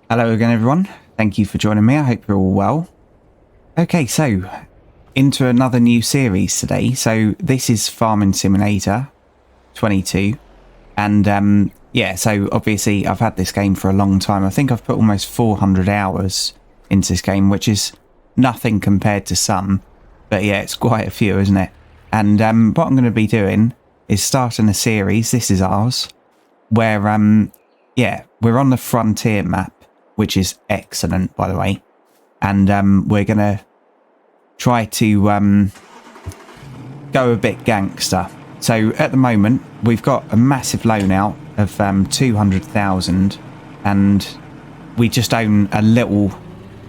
Hello again, everyone. Thank you for joining me. I hope you're all well. Okay, so into another new series today. So this is Farming Simulator 22. And yeah, so obviously I've had this game for a long time. I think I've put almost 400 hours into this game, which is nothing compared to some. But yeah, it's quite a few, isn't it? And what I'm going to be doing is starting a series. This is ours. Where, yeah, we're on the Frontier map, which is excellent, by the way. And we're going to try to go a bit gangster. So at the moment, we've got a massive loan out of 200,000. And we just own a little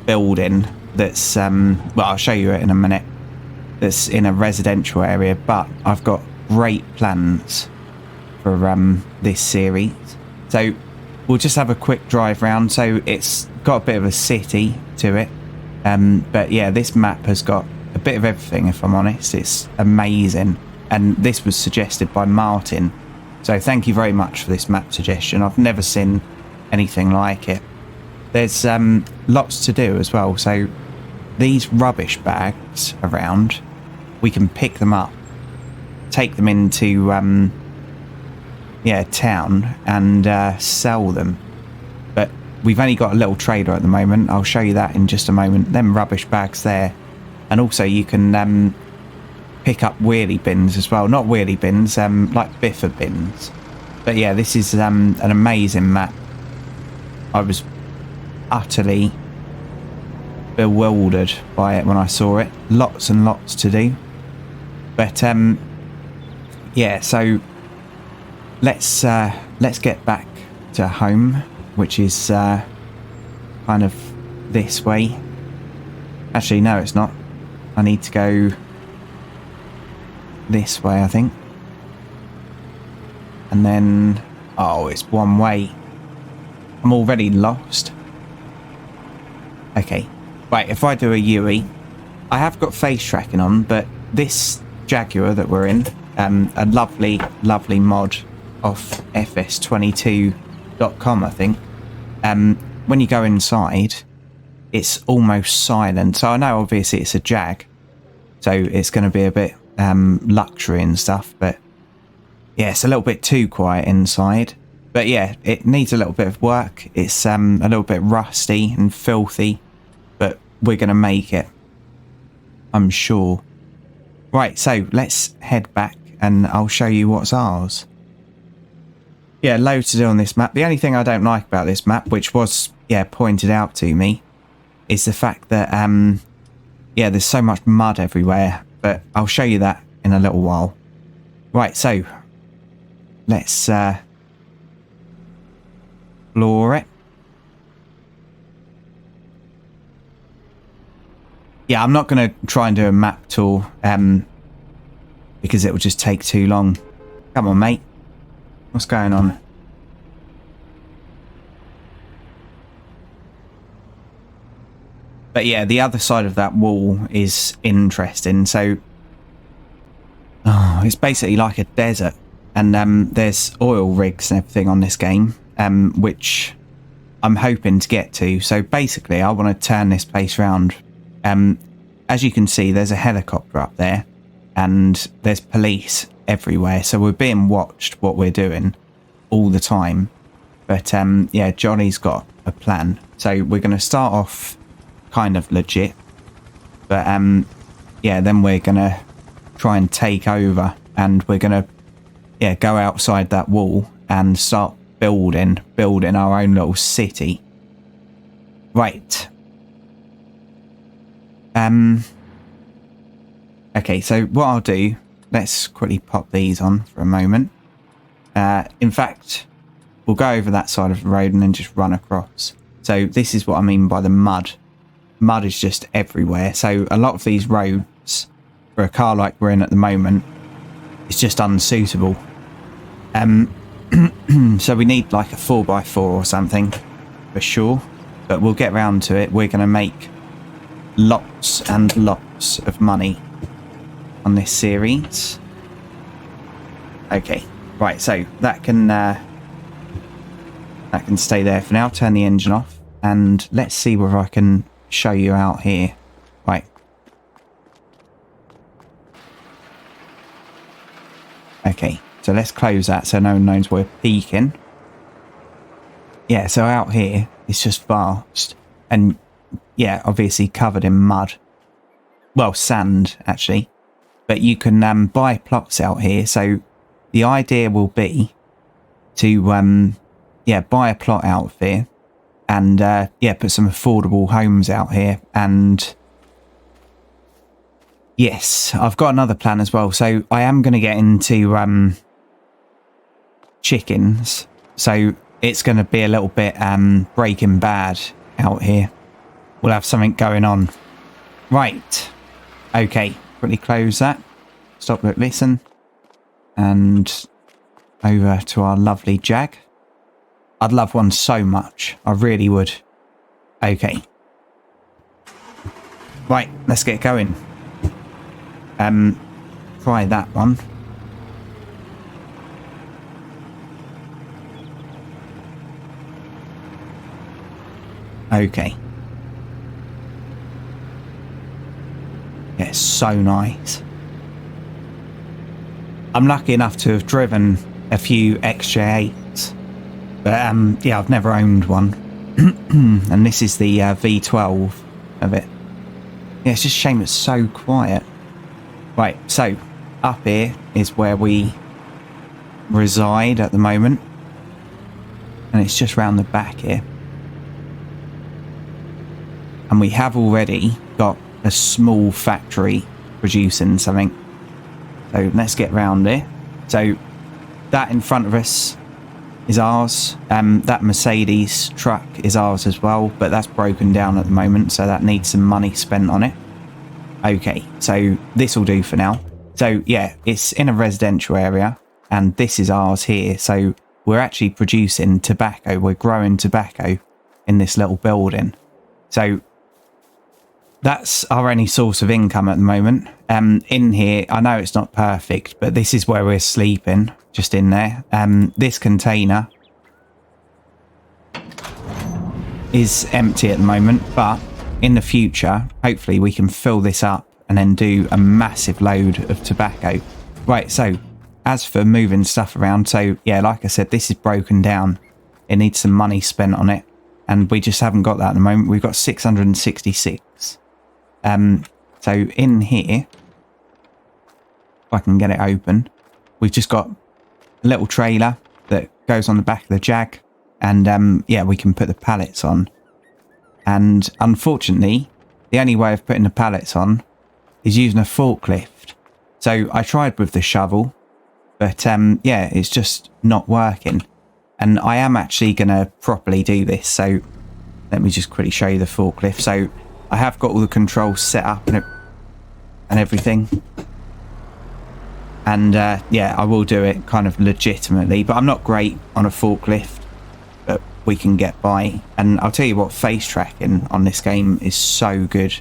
building that's, well, I'll show you it in a minute. That's in a residential area. But I've got great plans for this series. So we'll just have a quick drive round. So it's got a bit of a city to it. But yeah, this map has got a bit of everything, if I'm honest. It's amazing. And this was suggested by Martin. So thank you very much for this map suggestion. I've never seen anything like it. There's lots to do as well. So these rubbish bags around, we can pick them up, take them into yeah, town and sell them. But we've only got a little trader at the moment. I'll show you that in just a moment. Them rubbish bags there. And also you can pick up wheelie bins as well. Not wheelie bins, like biffer bins. But yeah, this is an amazing map. I was utterly bewildered by it when I saw it. Lots and lots to do. But yeah, so let's get back to home, which is kind of this way. Actually, no, it's not. I need to go this way, I think. And then, oh, it's one way. I'm already lost. Okay, right, if I do a UE, I have got face tracking on, but this Jaguar that we're in, a lovely mod off fs22.com, I think. When you go inside, it's almost silent. So I know obviously it's a Jag, so it's going to be a bit luxury and stuff, but yeah, it's a little bit too quiet inside. But yeah, it needs a little bit of work. It's a little bit rusty and filthy, but we're going to make it, I'm sure. Right, so let's head back and I'll show you what's ours. Yeah, loads to do on this map. The only thing I don't like about this map, which was, yeah, pointed out to me, is the fact that, yeah, there's so much mud everywhere. But I'll show you that in a little while. Right, so let's explore it. Yeah, I'm not going to try and do a map tour because it will just take too long. Come on, mate. What's going on? But yeah, the other side of that wall is interesting. So, oh, it's basically like a desert. And there's oil rigs and everything on this game, which I'm hoping to get to. So basically, I want to turn this place around. As you can see, there's a helicopter up there. And there's police everywhere. So we're being watched what we're doing all the time. But yeah, Johnny's got a plan. So we're going to start off kind of legit, but yeah, then we're gonna try and take over, and we're gonna, yeah, go outside that wall and start building our own little city. Right. Okay, so what I'll do, let's quickly pop these on for a moment. In fact, we'll go over that side of the road and then just run across. So this is what I mean by the mud. Mud is just everywhere. So a lot of these roads, for a car like we're in at the moment, it's just unsuitable. So we need like a 4x4 or something, for sure. But we'll get round to it. We're going to make lots and lots of money on this series. Okay, right, so that can stay there for now. Turn the engine off. and let's see whether I can show you out here. Right. Okay, so let's close that so no one knows we're peeking. Yeah, so out here it's just vast, and yeah, obviously covered in mud. Well, sand actually, but you can buy plots out here. So the idea will be to yeah, buy a plot out here and yeah, put some affordable homes out here. And yes, I've got another plan as well. So I am going to get into chickens, so it's going to be a little bit Breaking Bad out here. We'll have something going on. Right. Okay, quickly close that. Stop, look, listen. And over to our lovely Jag. I'd love one so much. I really would. Okay. Right, let's get going. Try that one. Okay. Yeah, it's so nice. I'm lucky enough to have driven a few XJ8s, but yeah, I've never owned one. And this is the V12 of it. Yeah, it's just a shame it's so quiet. Right, so up here is where we reside at the moment, and it's just round the back here. And we have already got a small factory producing something. So let's get round there. So that in front of us is ours. That Mercedes truck is ours as well, but that's broken down at the moment, so that needs some money spent on it. Okay, so this will do for now. So yeah, it's in a residential area, and this is ours here. So we're actually producing tobacco. We're growing tobacco in this little building. So that's our only source of income at the moment. In here, I know it's not perfect, but this is where we're sleeping, just in there. This container is empty at the moment, but in the future, hopefully we can fill this up and then do a massive load of tobacco. Right, so as for moving stuff around, so yeah, like I said, this is broken down. It needs some money spent on it, and we just haven't got that at the moment. We've got 666. So in here, if I can get it open, we've just got a little trailer that goes on the back of the Jag, and yeah, we can put the pallets on. And unfortunately, the only way of putting the pallets on is using a forklift. So I tried with the shovel, but yeah, it's just not working. And I am actually going to properly do this. So let me just quickly show you the forklift. So I have got all the controls set up and everything. And yeah, I will do it kind of legitimately, but I'm not great on a forklift, but we can get by. And I'll tell you what, face tracking on this game is so good.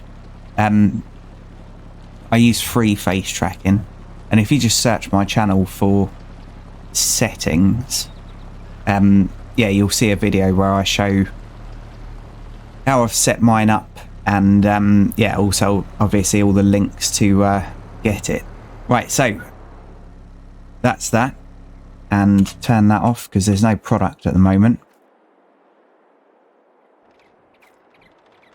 I use free face tracking, and if you just search my channel for settings, yeah, you'll see a video where I show how I've set mine up, and yeah, also obviously all the links to get it. Right, so that's that, and turn that off because there's no product at the moment.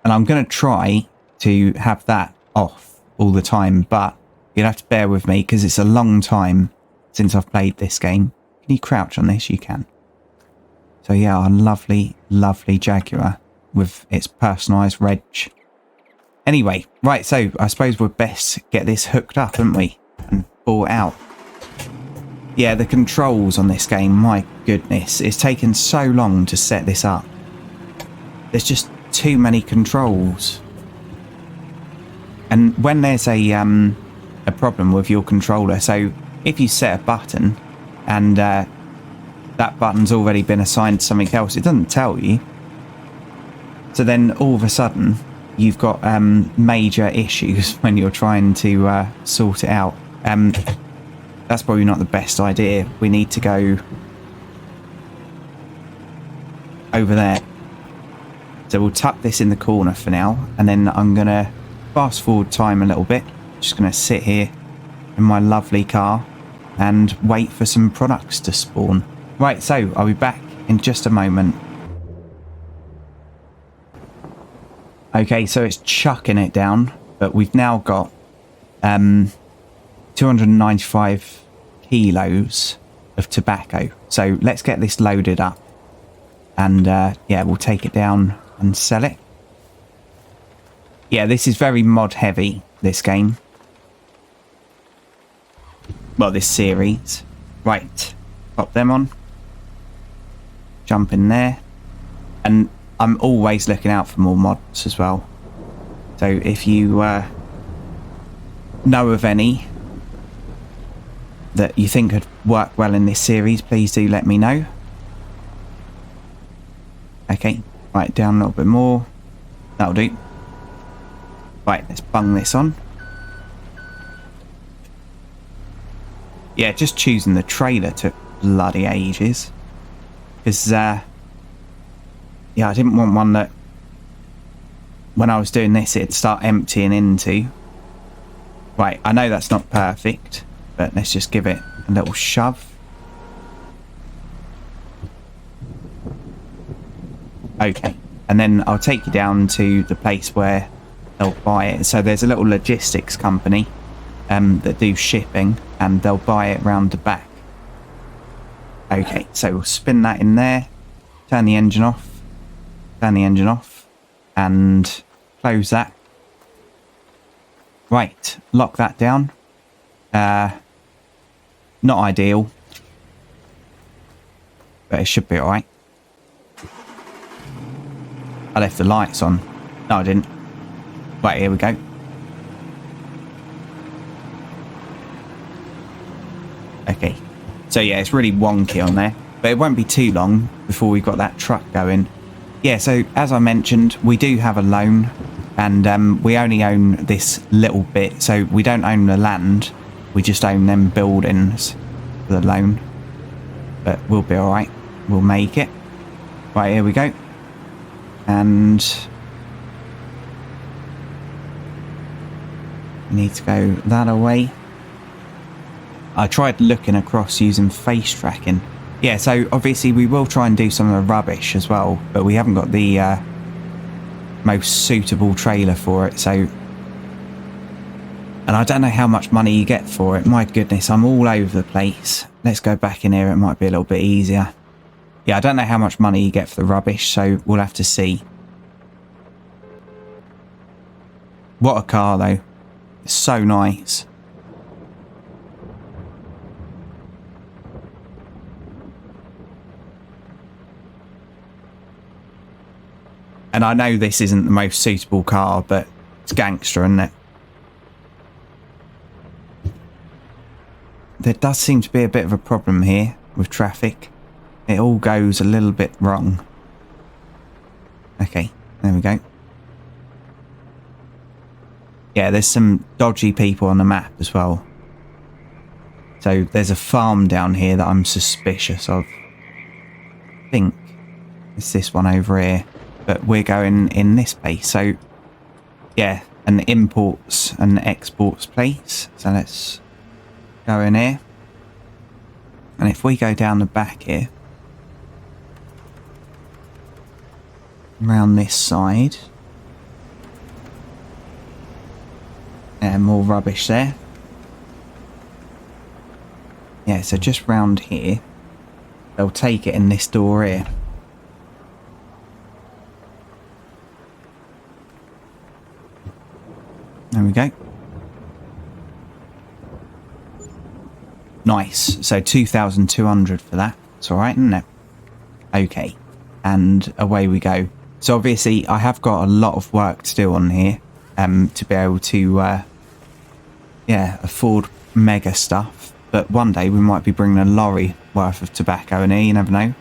And I'm going to try to have that off all the time, but you'll have to bear with me because it's a long time since I've played this game. Can you crouch on this? You can. So yeah, our lovely, lovely Jaguar with its personalised reg. Anyway, right, so I suppose we'd best get this hooked up, haven't we? And pull it out. Yeah, the controls on this game, my goodness, it's taken so long to set this up. There's just too many controls. And when there's a problem with your controller, so if you set a button and that button's already been assigned to something else, it doesn't tell you. So then all of a sudden you've got major issues when you're trying to sort it out. That's probably not the best idea. We need to go over there. So we'll tuck this in the corner for now, and then I'm going to fast forward time a little bit. Just going to sit here in my lovely car and wait for some products to spawn. Right, so I'll be back in just a moment. Okay, so it's chucking it down, but we've now got 295 kilos of tobacco. So let's get this loaded up, and yeah, we'll take it down and sell it. Yeah, this is very mod heavy, this game. Well, this series. Right, pop them on. Jump in there. And I'm always looking out for more mods as well. So if you know of any that you think could work well in this series, please do let me know. Okay, right, down a little bit more. That'll do. Right, let's bung this on. Yeah, just choosing the trailer took bloody ages. Because, yeah, I didn't want one that, when I was doing this, it'd start emptying into. Right, I know that's not perfect, but let's just give it a little shove. Okay, and then I'll take you down to the place where they'll buy it. So there's a little logistics company that do shipping, and they'll buy it round the back. Okay, so we'll spin that in there, turn the engine off, and close that. Right, lock that down. Not ideal, but it should be alright. I left the lights on. No, I didn't. Right, here we go. Okay. So yeah, it's really wonky on there. But it won't be too long before we've got that truck going. Yeah, so as I mentioned, we do have a loan. And we only own this little bit. So we don't own the land. We just own them buildings for the loan. But we'll be alright. We'll make it. Right, here we go. And we need to go that away. I tried looking across using face tracking. Yeah, so obviously we will try and do some of the rubbish as well, but we haven't got the most suitable trailer for it, so... And I don't know how much money you get for it. My goodness, I'm all over the place. Let's go back in here, it might be a little bit easier. Yeah, I don't know how much money you get for the rubbish, so we'll have to see. What a car, though. It's so nice. And I know this isn't the most suitable car, but it's gangster, isn't it? There does seem to be a bit of a problem here with traffic. It all goes a little bit wrong. Okay, there we go. Yeah, there's some dodgy people on the map as well. So there's a farm down here that I'm suspicious of. I think it's this one over here. But we're going in this place. So, yeah, an imports and exports place. So let's go in here. And if we go down the back here, around this side, and more rubbish there. Yeah, so just round here, they'll take it in this door here. There we go. Nice. So 2,200 for that. It's alright, isn't it? Okay. And away we go. So obviously I have got a lot of work to do on here. To be able to yeah, afford mega stuff. But one day we might be bringing a lorry worth of tobacco in here, you never know.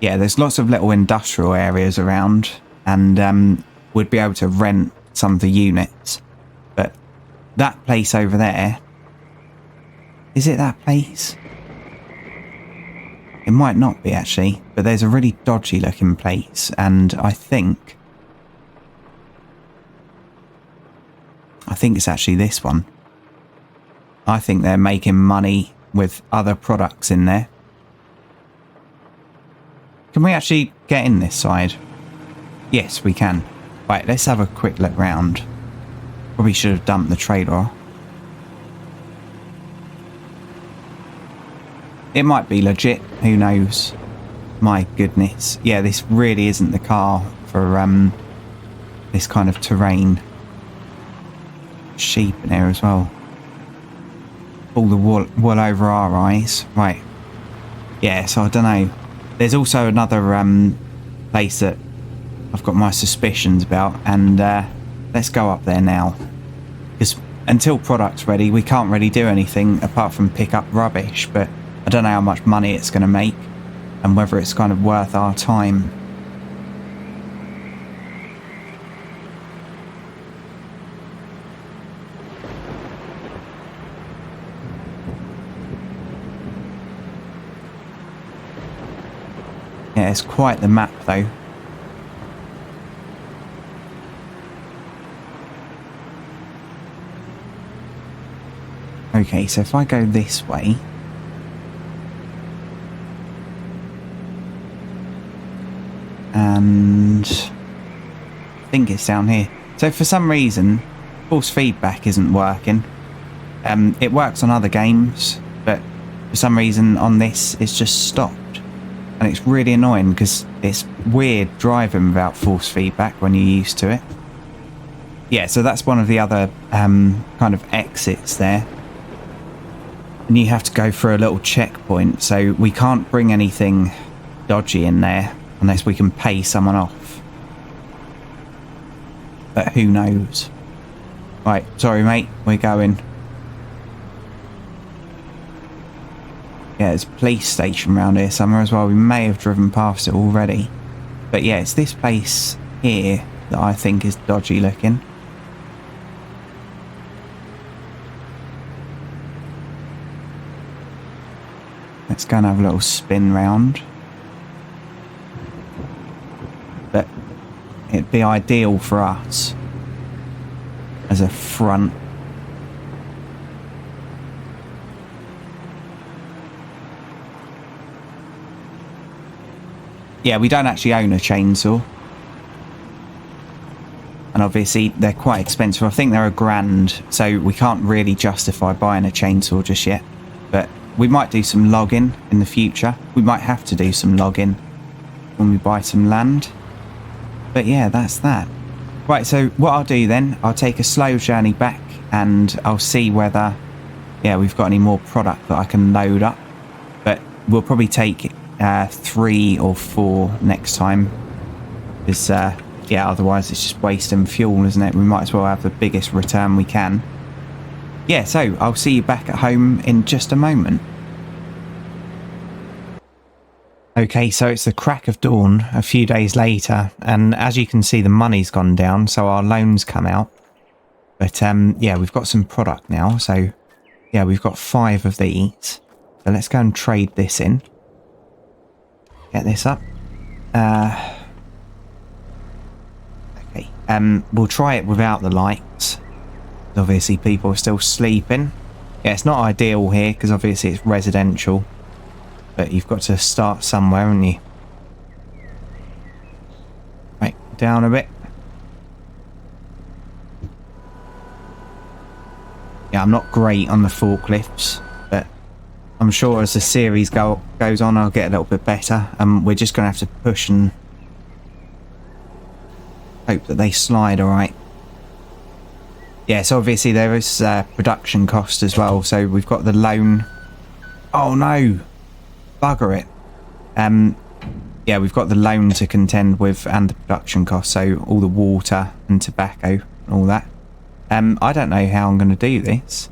Yeah, there's lots of little industrial areas around. And we'd be able to rent some of the units. But that place over there... Is it that place? It might not be actually, but there's a really dodgy looking place, and I think it's actually this one. I think they're making money with other products in there. Can we actually get in this side? Yes, we can. Right, let's have a quick look round. Probably should have dumped the trailer. It might be legit, who knows? My goodness. Yeah, this really isn't the car for this kind of terrain. Sheep in there as well. All the wool over our eyes. Right. Yeah, so I don't know. There's also another place that I've got my suspicions about, and let's go up there now. Because until product's ready, we can't really do anything apart from pick up rubbish, but I don't know how much money it's going to make and whether it's kind of worth our time. Yeah, it's quite the map though. Okay, so if I go this way, and I think it's down here. So for some reason, force feedback isn't working. It works on other games, but for some reason on this, it's just stopped. And it's really annoying because it's weird driving without force feedback when you're used to it. Yeah, so that's one of the other kind of exits there. And you have to go through a little checkpoint, so we can't bring anything dodgy in there unless we can pay someone off. But who knows? Right, sorry mate, we're going. Yeah, there's a police station around here somewhere as well. We may have driven past it already. But yeah, it's this place here that I think is dodgy looking. Let's go and have a little spin round. But it'd be ideal for us as a front. Yeah, we don't actually own a chainsaw. And obviously they're quite expensive. I think they're $1,000, so we can't really justify buying a chainsaw just yet. But we might do some logging in the future. We might have to do some logging when we buy some land. But yeah, that's that. Right, so what I'll do then, I'll take a slow journey back and I'll see whether, yeah, we've got any more product that I can load up. But we'll probably take 3 or 4 next time. Because, yeah, otherwise it's just wasting fuel, isn't it? We might as well have the biggest return we can. Yeah, so I'll see you back at home in just a moment. Okay, so it's the crack of dawn a few days later, and as you can see, the money's gone down, so our loans come out. But yeah, we've got some product now, so yeah, we've got 5 of these. So let's go and trade this in. Get this up. Okay, we'll try it without the lights. Obviously people are still sleeping. Yeah, it's not ideal here because obviously it's residential, but you've got to start somewhere, haven't you? Right, down a bit. Yeah, I'm not great on the forklifts, but I'm sure as the series goes on I'll get a little bit better. We're just going to have to push and hope that they slide alright. Yeah, so obviously there is production cost as well, so we've got the loan. Oh no! Bugger it. Yeah, we've got the loan to contend with and the production cost, so all the water and tobacco and all that. I don't know how I'm going to do this.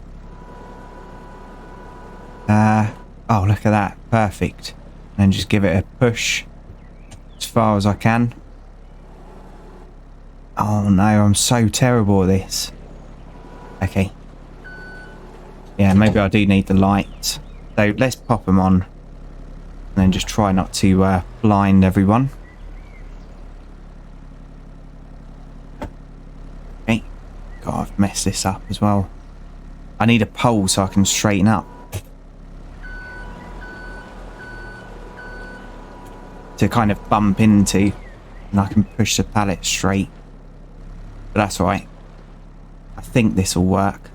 Oh, look at that. Perfect. And just give it a push as far as I can. Oh no, I'm so terrible at this. Okay. Yeah, maybe I do need the lights. So let's pop them on. And then just try not to blind everyone. Okay. God, I've messed this up as well. I need a pole so I can straighten up. To kind of bump into. And I can push the pallet straight. But that's alright. I think this will work.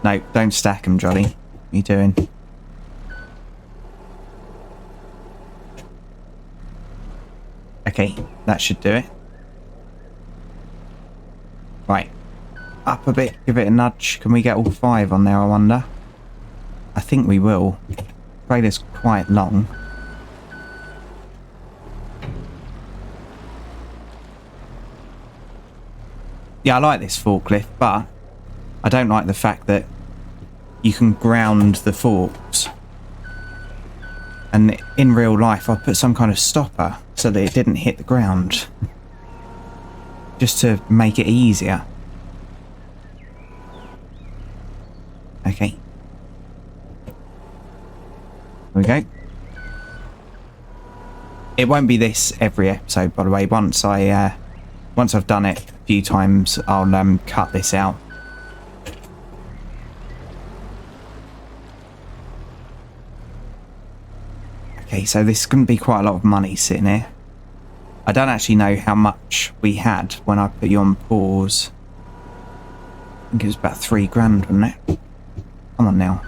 No, don't stack them, Jolly. What are you doing? Okay, that should do it. Right. Up a bit, give it a nudge. Can we get all 5 on there, I wonder? I think we will. The trailer's quite long. Yeah, I like this forklift, but I don't like the fact that you can ground the forks. And in real life, I put some kind of stopper so that it didn't hit the ground. Just to make it easier. Okay. Here we go. It won't be this every episode, by the way. Once I've done it a few times, I'll cut this out. Okay, so this is going to be quite a lot of money sitting here. I don't actually know how much we had when I put you on pause. I think it was about 3 grand, wasn't it? Come on now.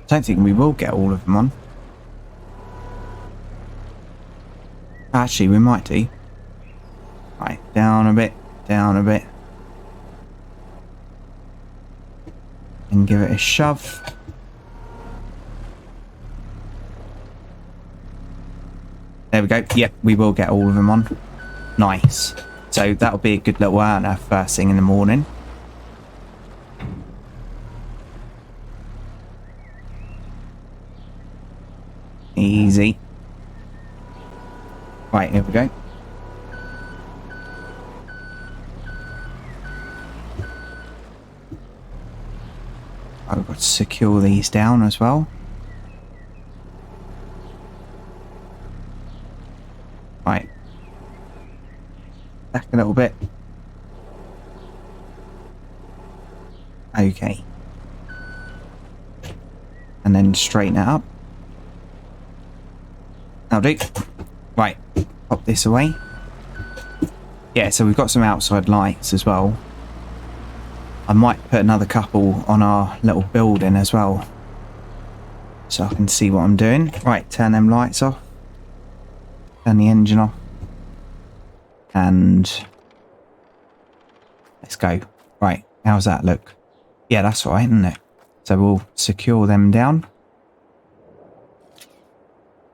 I don't think we will get all of them on. Actually, we might do. Right, down a bit, down a bit. And give it a shove. There we go. Yep, we will get all of them on. Nice. So that'll be a good little earner first thing in the morning. Easy. Right, here we go. I've got to secure these down as well. Right. Back a little bit. Okay. And then straighten it up. That'll do. Right. Pop this away. Yeah, so we've got some outside lights as well. I might put another couple on our little building as well. So I can see what I'm doing. Right, turn them lights off. Turn the engine off. And let's go. Right, how's that look? Yeah, that's all right, isn't it? So we'll secure them down.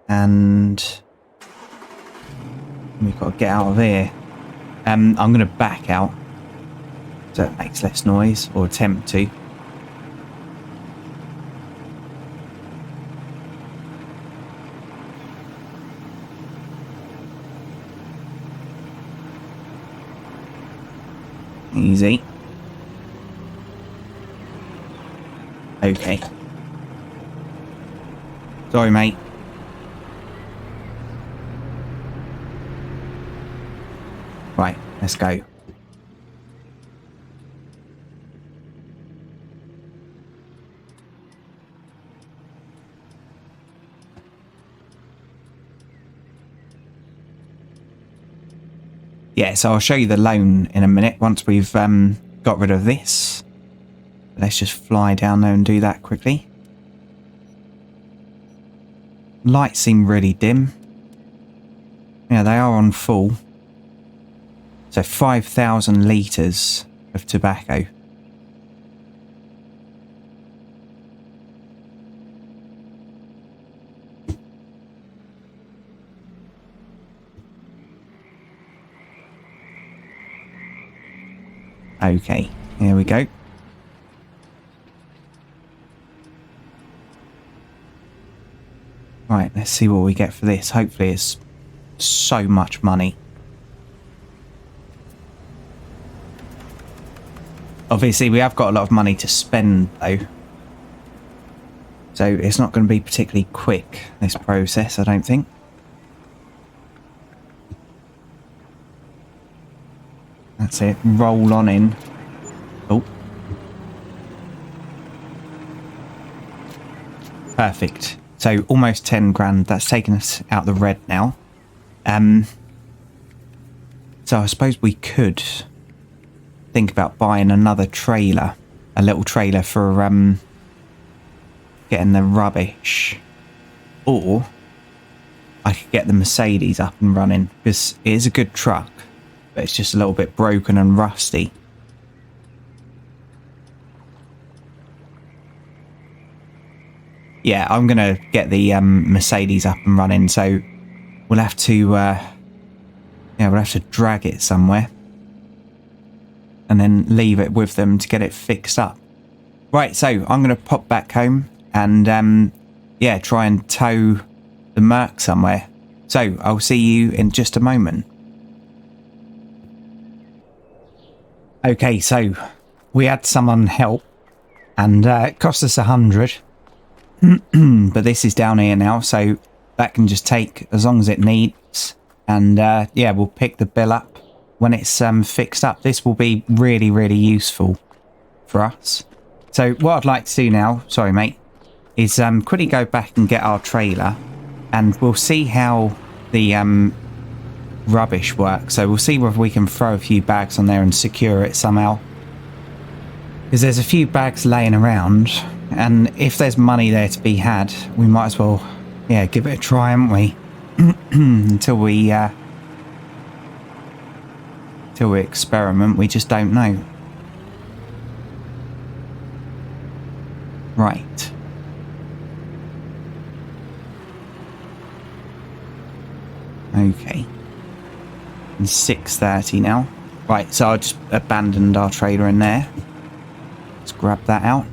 And we've got to get out of here. I'm going to back out so it makes less noise, or attempt to. Easy. Okay. Sorry, mate. Right, let's go. Yeah, so I'll show you the loan in a minute once we've got rid of this. Let's just fly down there and do that quickly. Lights seem really dim. Yeah, they are on full. So 5,000 litres of tobacco. Okay, here we go. Right, let's see what we get for this. Hopefully it's so much money. Obviously we have got a lot of money to spend though. So it's not going to be particularly quick, this process, I don't think. That's it. Roll on in. Oh. Perfect. So almost 10 grand. That's taken us out the red now. So I suppose we could think about buying another trailer. A little trailer for getting the rubbish. Or I could get the Mercedes up and running, because it is a good truck, but it's just a little bit broken and rusty. Yeah, I'm going to get the Mercedes up and running, so we'll have to we'll have to drag it somewhere and then leave it with them to get it fixed up. Right, so I'm going to pop back home and yeah, try and tow the Merc somewhere. So I'll see you in just a moment. Okay, so we had someone help and it cost us 100. But this is down here now, so that can just take as long as it needs. And yeah, we'll pick the bill up when it's fixed up. This will be really, really useful for us. So what I'd like to do now, sorry mate, is quickly go back and get our trailer, and we'll see how the rubbish works. So we'll see whether we can throw a few bags on there and secure it somehow, because there's a few bags laying around, and if there's money there to be had, we might as well, yeah, give it a try, haven't we? Until we experiment, we just don't know. Right. Okay. It's 6:30 now. Right, so I just abandoned our trailer in there. Let's grab that out.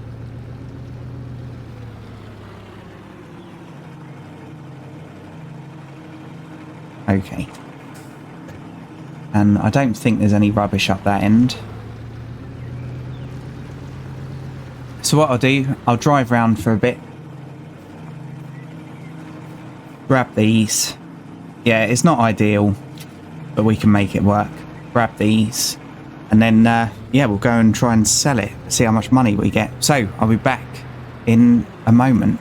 Okay. And I don't think there's any rubbish up that end. So what I'll do, I'll drive round for a bit. Grab these. Yeah, it's not ideal, but we can make it work. Grab these. And then, yeah, we'll go and try and sell it. See how much money we get. So, I'll be back in a moment.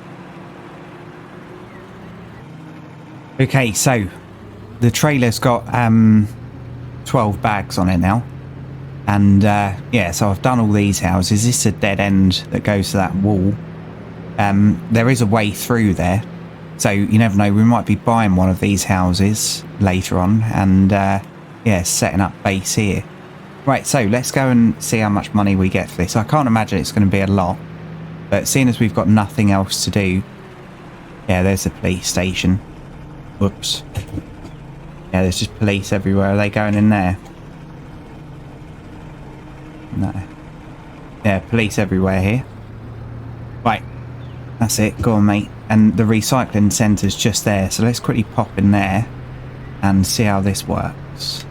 Okay, so the trailer's got 12 bags on it now. And yeah, so I've done all these houses. This is a dead end that goes to that wall. There is a way through there, so you never know, we might be buying one of these houses later on and yeah, setting up base here. Right, so let's go and see how much money we get for this. I can't imagine it's going to be a lot, but seeing as we've got nothing else to do. Yeah, there's the police station. Whoops. Yeah, there's just police everywhere. Are they going in there? No. Yeah, police everywhere here. Right. That's it. Go on, mate. And the recycling centre's just there. So let's quickly pop in there and see how this works.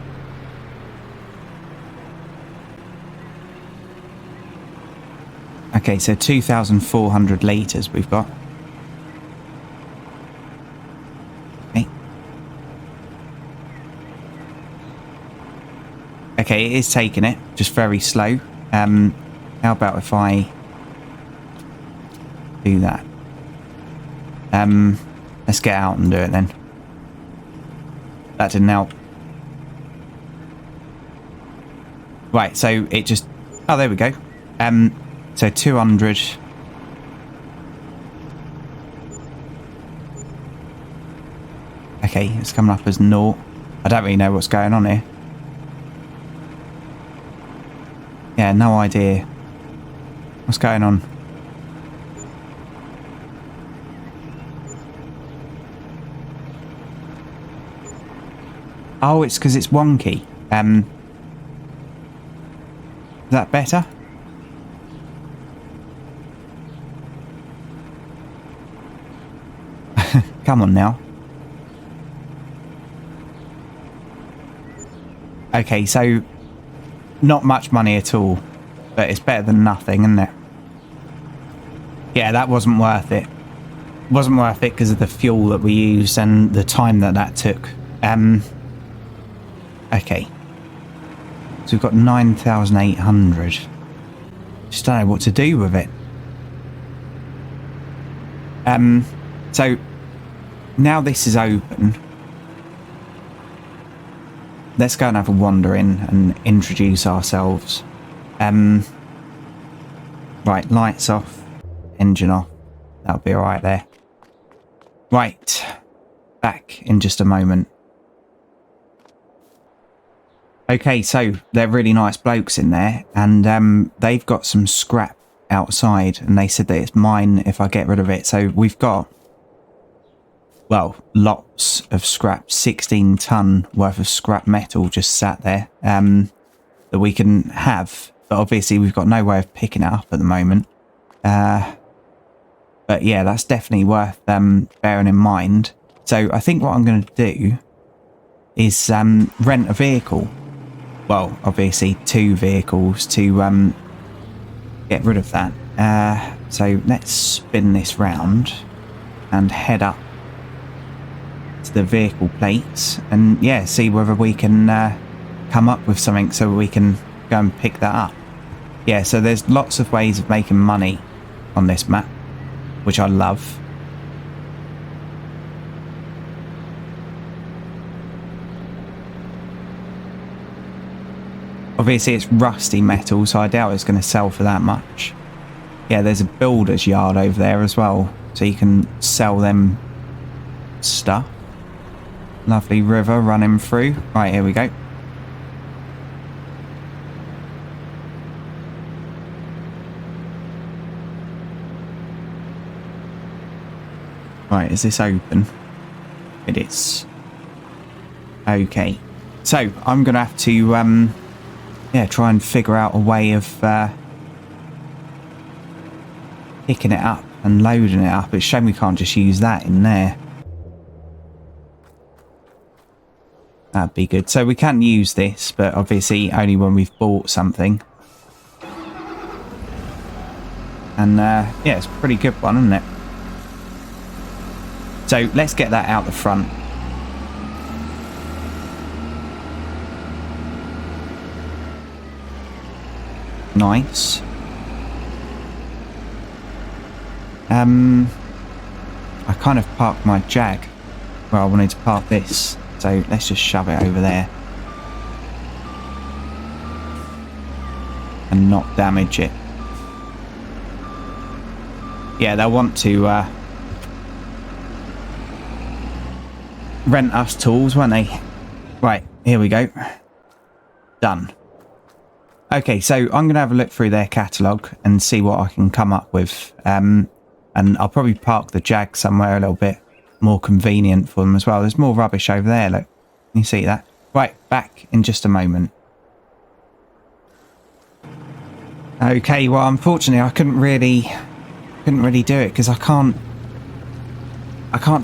Okay, so 2,400 litres we've got. Okay. Okay, it is taking it, just very slow. How about if I do that? Let's get out and do it then. That didn't help. Right, so it just... Oh, there we go. So 200. Okay, it's coming up as 0. I don't really know what's going on here. Yeah, no idea. What's going on? Oh, it's because it's wonky. Is that better? Come on now. Okay, so not much money at all, but it's better than nothing, isn't it? Yeah, that wasn't worth it. wasn't worth it because of the fuel that we used and the time that took. Okay. So we've got 9,800. Just don't know what to do with it. So now this is open. Let's go and have a wander in and introduce ourselves. Right, lights off, engine off. That'll be alright there. Right, back in just a moment. Okay, so they're really nice blokes in there, and they've got some scrap outside, and they said that it's mine if I get rid of it. So we've got, well, lots of scrap, 16 ton worth of scrap metal just sat there that we can have, but obviously we've got no way of picking it up at the moment. But yeah, that's definitely worth bearing in mind. So I think what I'm going to do is rent a vehicle. Well, obviously 2 vehicles to get rid of that. So let's spin this round and head up to the vehicle plates and yeah, see whether we can come up with something so we can go and pick that up. Yeah, so there's lots of ways of making money on this map, which I love. Obviously it's rusty metal, so I doubt it's going to sell for that much. Yeah, there's a builder's yard over there as well, so you can sell them stuff. Lovely river running through. Right, here we go. Right, is this open? It is. Okay. So, I'm going to have to, yeah, try and figure out a way of picking it up and loading it up. It's a shame we can't just use that in there. That'd be good. So we can use this, but obviously only when we've bought something. And yeah, it's a pretty good one, isn't it? So let's get that out the front. Nice. I kind of parked my Jag where I wanted to park this, so let's just shove it over there and not damage it. Yeah, they'll want to rent us tools, won't they? Right, here we go. Done. Okay, so I'm going to have a look through their catalogue and see what I can come up with. And I'll probably park the Jag somewhere a little bit more convenient for them as well. There's more rubbish over there, look. Can you see that? Right, back in just a moment. Okay, well, unfortunately, I couldn't really do it because I can't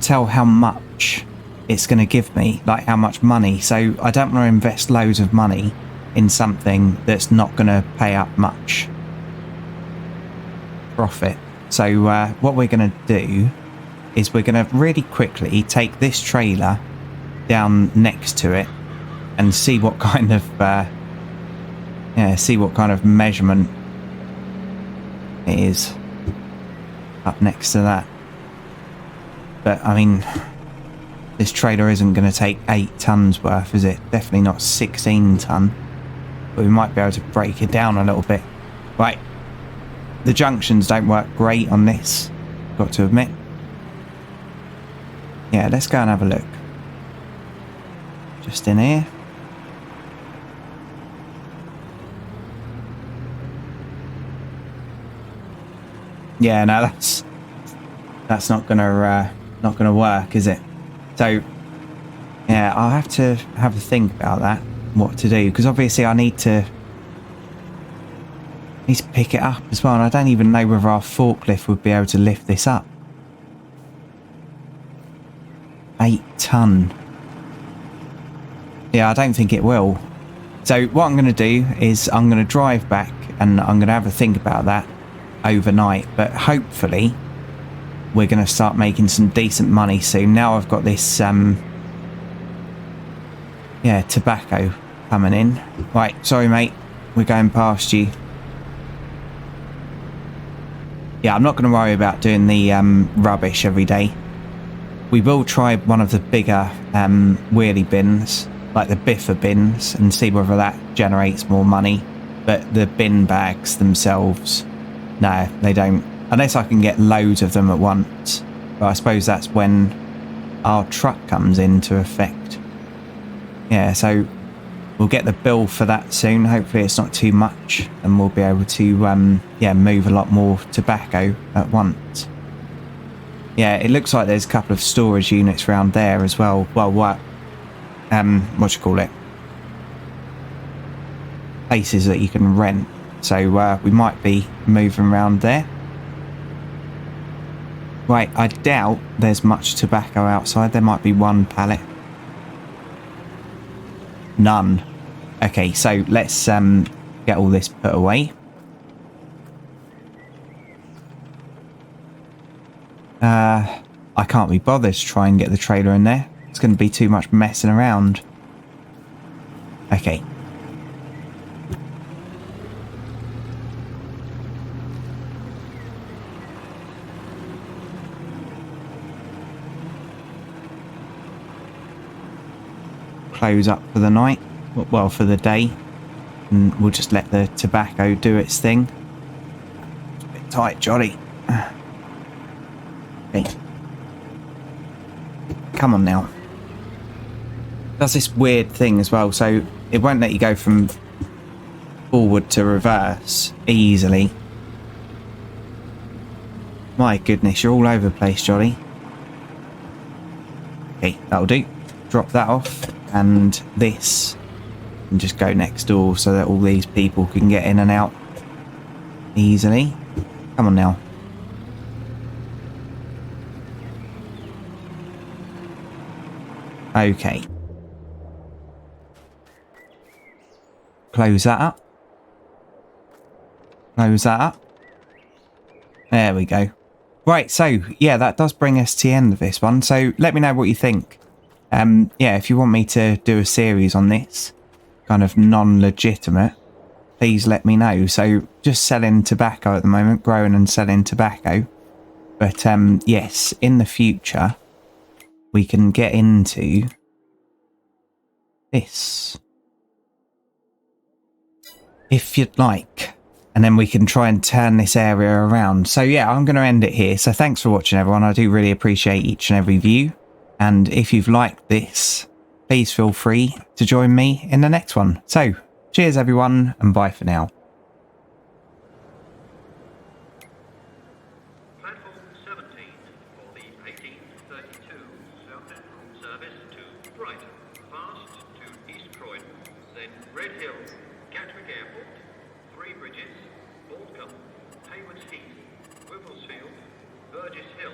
tell how much it's going to give me, like how much money. So I don't want to invest loads of money in something that's not going to pay up much profit. So what we're going to do is we're going to really quickly take this trailer down next to it and see what kind of measurement it is up next to that. But I mean, this trailer isn't going to take 8 tons worth, is it? Definitely not 16 ton. But we might be able to break it down a little bit. Right, the junctions don't work great on this, got to admit. Yeah, let's go and have a look. Just in here. Yeah, no, that's not gonna work, is it? So yeah, I'll have to have a think about that, what to do, because obviously I need to pick it up as well, and I don't even know whether our forklift would be able to lift this up. 8 ton. Yeah, I don't think it will. So what I'm going to do is I'm going to drive back and I'm going to have a think about that overnight, but hopefully we're going to start making some decent money soon. Now I've got this, yeah, tobacco coming in. Right, sorry mate, we're going past you. Yeah, I'm not going to worry about doing the rubbish every day. We will try one of the bigger wheelie bins, like the biffer bins, and see whether that generates more money. But the bin bags themselves, no, they don't. Unless I can get loads of them at once. But I suppose that's when our truck comes into effect. Yeah, so we'll get the bill for that soon. Hopefully it's not too much, and we'll be able to yeah, move a lot more tobacco at once. Yeah, it looks like there's a couple of storage units around there as well. Well, what you call it? Places that you can rent. So we might be moving around there. Right, I doubt there's much tobacco outside. There might be one pallet. None. Okay, so let's get all this put away. I can't be bothered to try and get the trailer in there. It's going to be too much messing around. Okay. Close up for the night. Well, for the day. And we'll just let the tobacco do its thing. It's a bit tight, Jolly. Okay. Come on now. Does this weird thing as well, so it won't let you go from forward to reverse easily. My goodness, you're all over the place, Jolly. Okay, that'll do. Drop that off, and this can just go next door so that all these people can get in and out easily. Come on now. Okay. Close that up. Close that up. There we go. Right, so, yeah, that does bring us to the end of this one. So, let me know what you think. Yeah, if you want me to do a series on this, kind of non-legitimate, please let me know. So, just selling tobacco at the moment, growing and selling tobacco. But, yes, in the future, we can get into this, if you'd like, and then we can try and turn this area around. So yeah, I'm going to end it here. So thanks for watching, everyone. I do really appreciate each and every view, and if you've liked this, please feel free to join me in the next one. So cheers everyone, and bye for now. Platform 17 for the 1832 Southampton service to Brighton, fast to East Croydon, then Red Hill, Gatwick Airport, Three Bridges, Aldcombe, Haywards Heath, Wivelsfield, Burgess Hill,